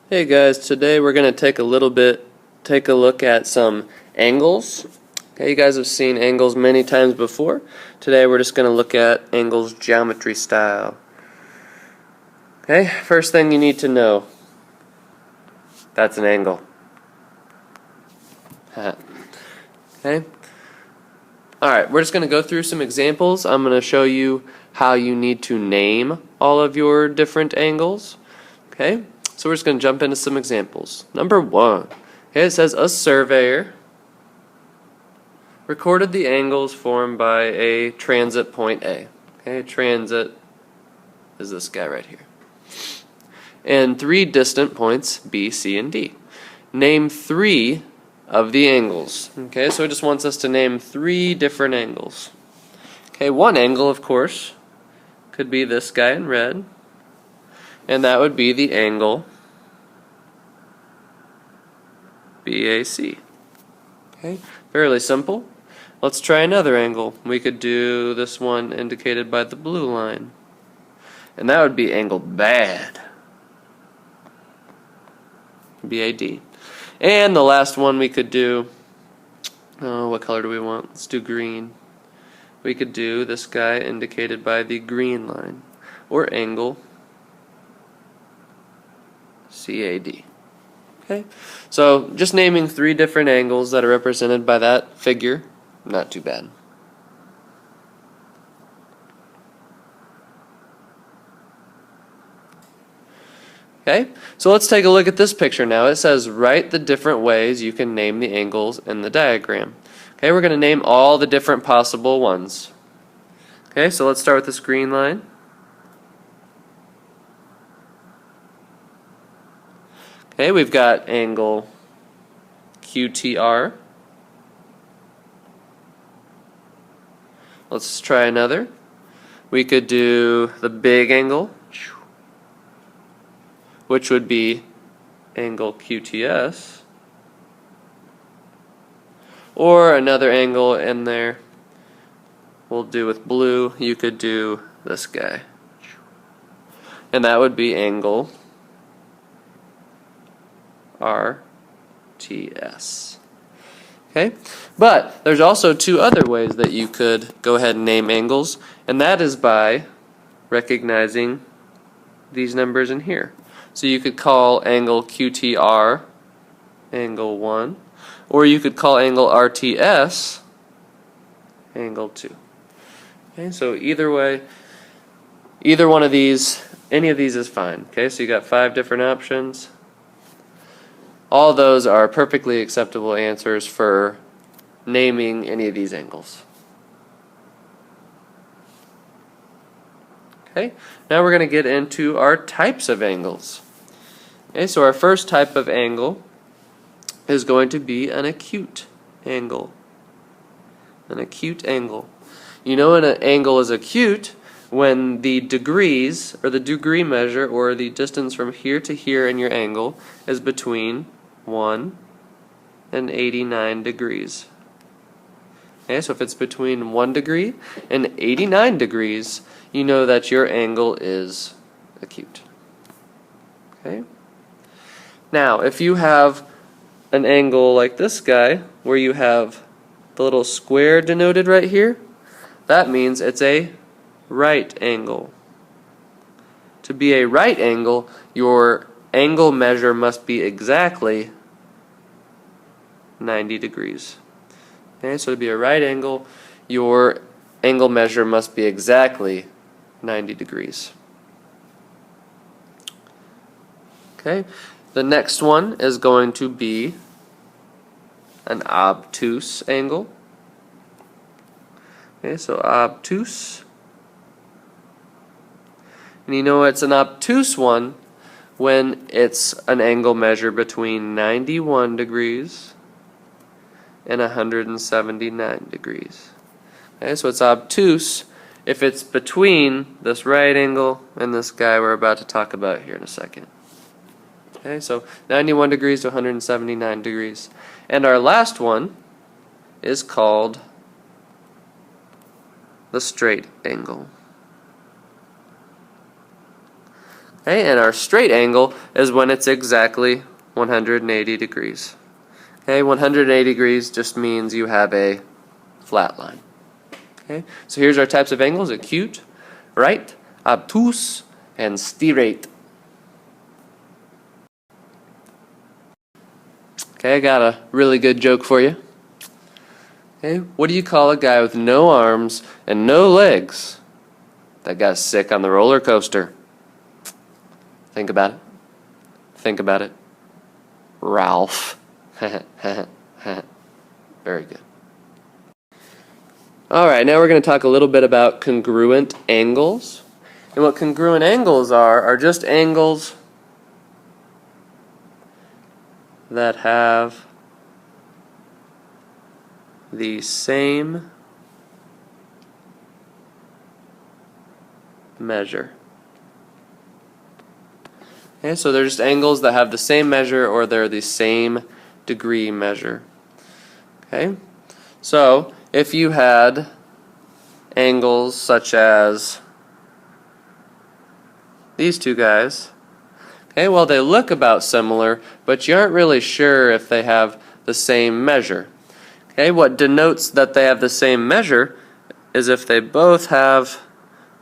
Hey guys, today we're going to take a look at some angles. Okay, you guys have seen angles many times before. Today we're just going to look at angles geometry style. Okay, first thing you need to know, that's an angle. Okay. Alright, we're just going to go through some examples. I'm going to show you how you need to name all of your different angles. Okay, so we're just going to jump into some examples. Number 1, okay, it says a surveyor recorded the angles formed by a transit point A. Okay, transit is this guy right here. And 3 distant points B, C, and D. Name 3 of the angles. Okay, so it just wants us to name 3 different angles. Okay, one angle, of course, could be this guy in red, and that would be the angle BAC. Okay, fairly simple. Let's try another angle. We could do this one indicated by the blue line, and that would be angle BAD. BAD. And the last one we could do, what color do we want? Let's do green. We could do this guy indicated by the green line, or angle CAD. Okay, so just naming 3 different angles that are represented by that figure, not too bad. Okay, so let's take a look at this picture now. It says write the different ways you can name the angles in the diagram. Okay, we're going to name all the different possible ones. Okay, so let's start with this green line. Okay, we've got angle QTR. Let's try another. We could do the big angle, which would be angle QTS, or another angle in there we'll do with blue. You could do this guy, and that would be angle RTS. Okay, but there's also 2 other ways that you could go ahead and name angles, and that is by recognizing these numbers in here. So you could call angle QTR angle 1, or you could call angle RTS angle 2. Okay, so either way, either one of these, any of these is fine. Okay, so you got 5 different options. All those are perfectly acceptable answers for naming any of these angles. Okay, now we're going to get into our types of angles. Okay, so our first type of angle is going to be an acute angle. An acute angle. You know an angle is acute when the degrees, or the degree measure, or the distance from here to here in your angle is between 1 and 89 degrees. Okay, so if it's between 1 degree and 89 degrees, you know that your angle is acute. Okay? Now, if you have an angle like this guy, where you have the little square denoted right here, that means it's a right angle. To be a right angle, your angle measure must be exactly 90 degrees. Okay, so to be a right angle, your angle measure must be exactly 90 degrees. Okay, the next one is going to be an obtuse angle. Okay, so obtuse. And you know it's an obtuse one when it's an angle measure between 91 degrees and 179 degrees. Okay, so it's obtuse if it's between this right angle and this guy we're about to talk about here in a second. Okay, so 91 degrees to 179 degrees. And our last one is called the straight angle. Okay, and our straight angle is when it's exactly 180 degrees. Okay, 180 degrees just means you have a flat line. Okay, so here's our types of angles: acute, right, obtuse, and straight. Okay, I got a really good joke for you. Okay, what do you call a guy with no arms and no legs that got sick on the roller coaster? Think about it. Think about it. Ralph. Very good. Alright, now we're going to talk a little bit about congruent angles. And what congruent angles are just angles that have the same measure. Okay, so they're just angles that have the same measure, or they're the same degree measure. Okay, so if you had angles such as these two guys, okay, well, they look about similar, but you aren't really sure if they have the same measure. Okay, what denotes that they have the same measure is if they both have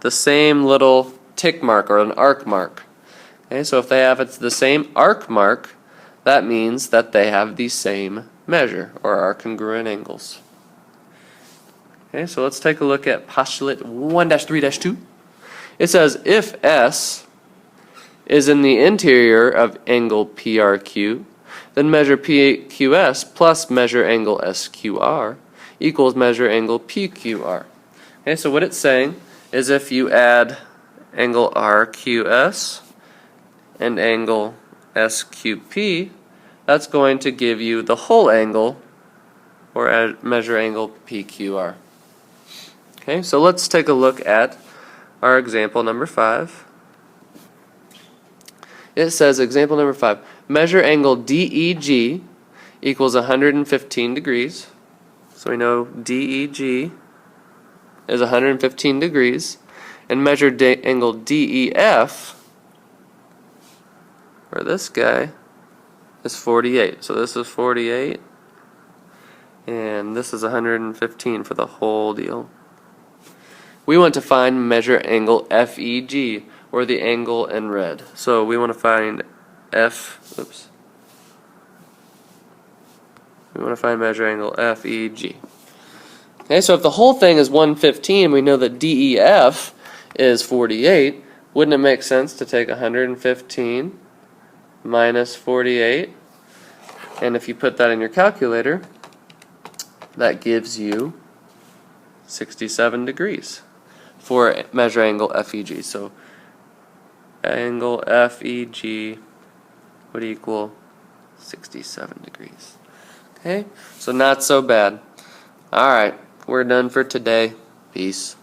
the same little tick mark or an arc mark. Okay, so if they have the same arc mark, that means that they have the same measure, or are congruent angles. Okay, so let's take a look at postulate 1-3-2. It says if S is in the interior of angle PRQ, then measure PQS plus measure angle SQR equals measure angle PQR. Okay, so what it's saying is if you add angle RQS and angle SQP, that's going to give you the whole angle, or measure angle PQR. Okay, so let's take a look at our example number 5. It says, example number 5, measure angle DEG equals 115 degrees. So we know DEG is 115 degrees. And measure angle DEF, or this guy, is 48. So this is 48, and this is 115 for the whole deal. We want to find measure angle FEG, or the angle in red. So we want to find we want to find measure angle FEG. Okay, so if the whole thing is 115, we know that DEF is 48. Wouldn't it make sense to take 115 minus 48? And if you put that in your calculator, that gives you 67 degrees for measure angle FEG. So angle FEG would equal 67 degrees. Okay, so not so bad. Alright, we're done for today. Peace.